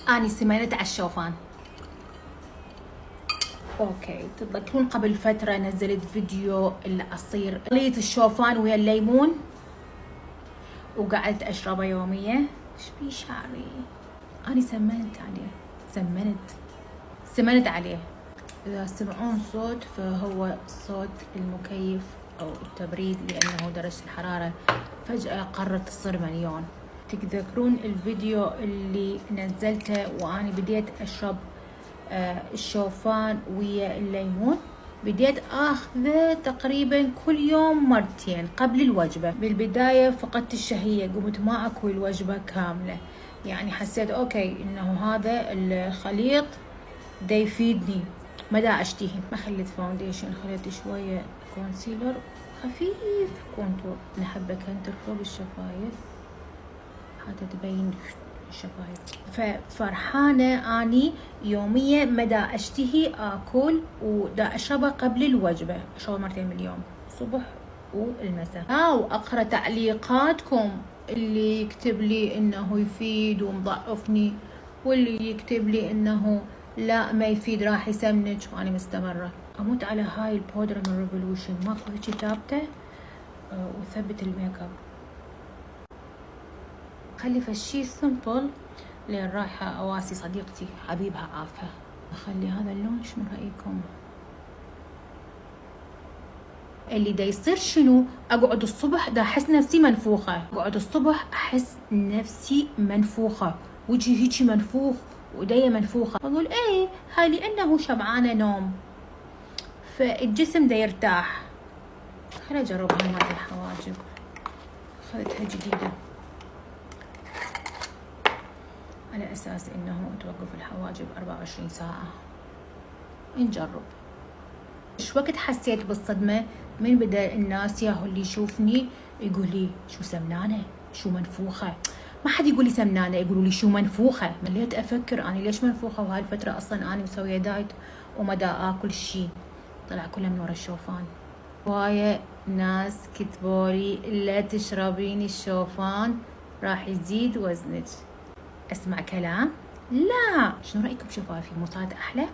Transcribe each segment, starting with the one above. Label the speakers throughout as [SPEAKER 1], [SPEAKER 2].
[SPEAKER 1] اني سمنت على الشوفان. اوكي، تتذكرون قبل فترة نزلت فيديو العصير خليط الشوفان ويا الليمون وقعدت اشربه يوميا. ايش بي شعري؟ اني سمنت عليه. اذا تسمعون صوت فهو صوت المكيف او التبريد، لانه درجة الحرارة فجأة قررت تصير مليون. تتذكرون الفيديو اللي نزلته واني بديت اشرب الشوفان ويا الليمون؟ بديت اخذه تقريبا كل يوم مرتين قبل الوجبة. بالبداية فقدت الشهية، قمت ما اكل الوجبة كاملة، يعني حسيت اوكي انه هذا الخليط دا يفيدني، ما دا اشتهي. ما خليت فاونديشن، خليت شوية كونسيلر خفيف كونتور، نحبه كنتر فوق الشفايف حتى تبين الشفايف. ففرحانة اني يوميا مدى اشتهي اكل ودا اشربه قبل الوجبة، اشربه مرتين باليوم، الصبح والمساء. واقرا تعليقاتكم، اللي يكتب لي انه يفيد ومضعفني، واللي يكتب لي انه لا ما يفيد راح يسمنك، وانا مستمرة. اموت على هاي البودرة من ريفولوشن، ماكو هيجي ثابتة وثبت الميك اب. خلي فشي سمبل لين رايحة اواسي صديقتي حبيبها عافها. اخلي هذا اللون، شنو رايكم؟ اللي دا يصير شنو؟ اقعد الصبح دا احس نفسي منفوخة، وجهي هيجي منفوخ وايديا منفوخة. اقول ايه هاي لانه شبعانة نوم، فالجسم دا يرتاح. خليني اجرب هاي مال الحواجب، اخذتها جديدة على اساس انه توقف الحواجب 24 ساعة. نجرب. ايش وقت حسيت بالصدمة؟ من بدا الناس ياهو اللي يشوفني يقول لي شو سمنانة، شو منفوخة. ما حد يقول لي سمنانة، يقولوا لي شو منفوخة. مليت افكر انا ليش منفوخة، وهاي الفترة اصلا انا مسوية دايت وما دا اكل شي، طلع كله من ورا الشوفان. هواية ناس كتبولي لا تشربين الشوفان راح يزيد وزنك. اسمع كلام؟ لا. شنو رايكم شفايفي مو صارت احلى؟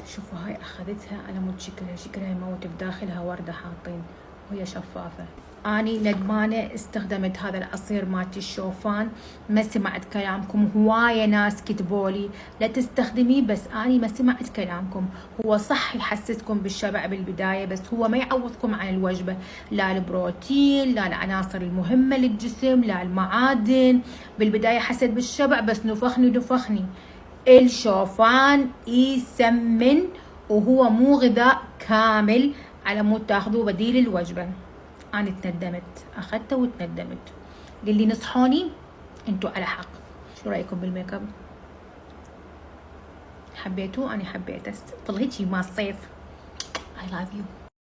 [SPEAKER 1] شوفوا هاي اخذتها على مود شكلها يموت، بداخلها وردة حاطين وهي شفافة. اني ندمانة استخدمت هذا العصير مالت الشوفان، ما سمعت كلامكم. هواية ناس كتبولي لا تستخدميه، بس اني ما سمعت كلامكم. هو صح يحسسكم بالشبع بالبداية، بس هو ما يعوضكم عن الوجبة، لا البروتين، لا العناصر المهمة للجسم، لا المعادن. بالبداية حسيت بالشبع بس نفخني. الشوفان يسمن وهو مو غذاء كامل على مود تاخذوه بديل الوجبة. انا تندمت، اخذته وتندمت. للي نصحوني انتو على حق. شو رايكم بالميك اب؟ حبيتوه؟ انا حبيته، سمبل هيجي مال صيف. I love you.